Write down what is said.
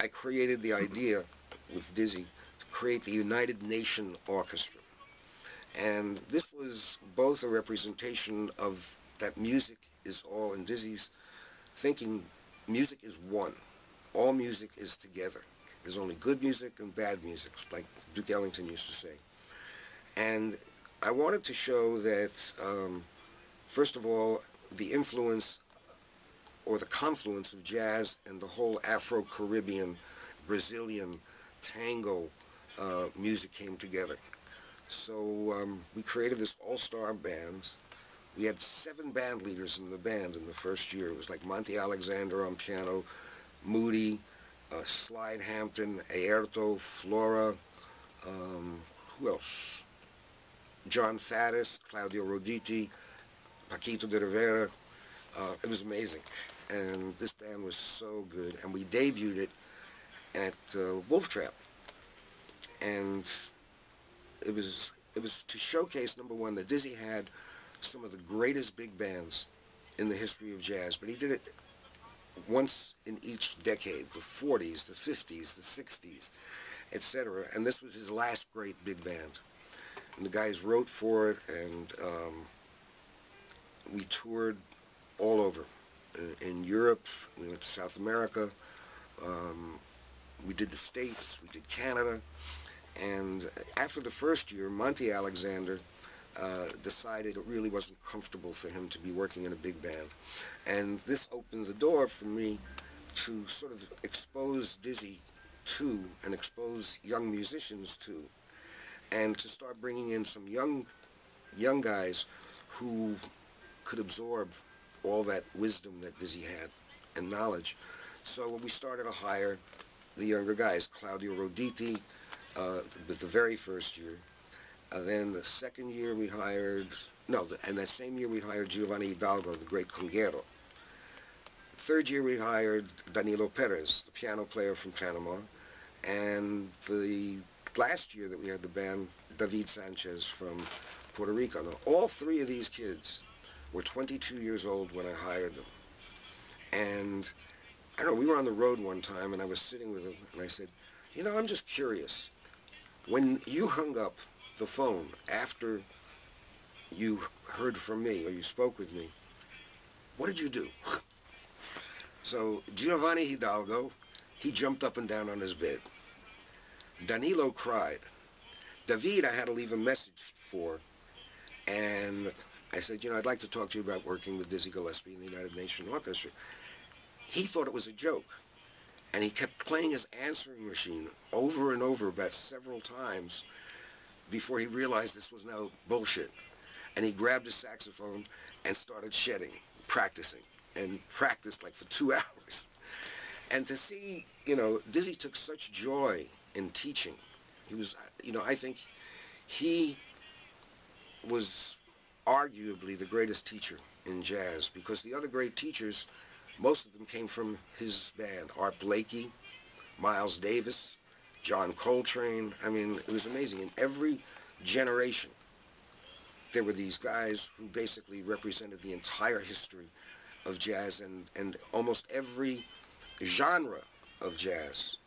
I created the idea with Dizzy to create the United Nation Orchestra. And this was both a representation of that music is all, in Dizzy's thinking, music is one. All music is together. There's only good music and bad music, like Duke Ellington used to say. And I wanted to show that, first of all, the influence or the confluence of jazz and the whole Afro-Caribbean, Brazilian, tango music came together. So we created this all-star band. We had 7 band leaders in the band in the first year. It was like Monty Alexander on piano, Moody, Slide Hampton, Aerto, Flora, who else? John Faddis, Claudio Roditi, Paquito de Rivera. It was amazing. And this band was so good. And we debuted it at Wolf Trap. And it was to showcase, number one, that Dizzy had some of the greatest big bands in the history of jazz, but he did it once in each decade, the 40s, the 50s, the 60s, etc. And this was his last great big band. And the guys wrote for it, and we toured all over. In Europe, we went to South America, we did the States, we did Canada. And after the first year, Monty Alexander decided it really wasn't comfortable for him to be working in a big band. And this opened the door for me to sort of expose Dizzy to and expose young musicians to, and to start bringing in some young guys who could absorb all that wisdom that Dizzy had and knowledge. So we started to hire the younger guys. Claudio Roditi was the very first year. Then the second year we hired, and that same year we hired Giovanni Hidalgo, the great conguero. Third year we hired Danilo Perez, the piano player from Panama. And the last year that we had the band, David Sanchez from Puerto Rico. Now, all 3 of these kids were 22 years old when I hired them. And I don't know, we were on the road one time and I was sitting with them and I said, you know, I'm just curious. When you hung up the phone after you heard from me or you spoke with me, what did you do? So Giovanni Hidalgo, he jumped up and down on his bed. Danilo cried. David, I had to leave a message for, and I said, you know, I'd like to talk to you about working with Dizzy Gillespie in the United Nation Orchestra. He thought it was a joke, and he kept playing his answering machine over and over about several times before he realized this was now bullshit. And he grabbed his saxophone and started shedding, practicing, and practiced like for 2 hours. And to see, you know, Dizzy took such joy in teaching. He was, you know, I think he was arguably the greatest teacher in jazz, because the other great teachers, most of them came from his band. Art Blakey, Miles Davis, John Coltrane. I mean, it was amazing. In every generation, there were these guys who basically represented the entire history of jazz, and almost every genre of jazz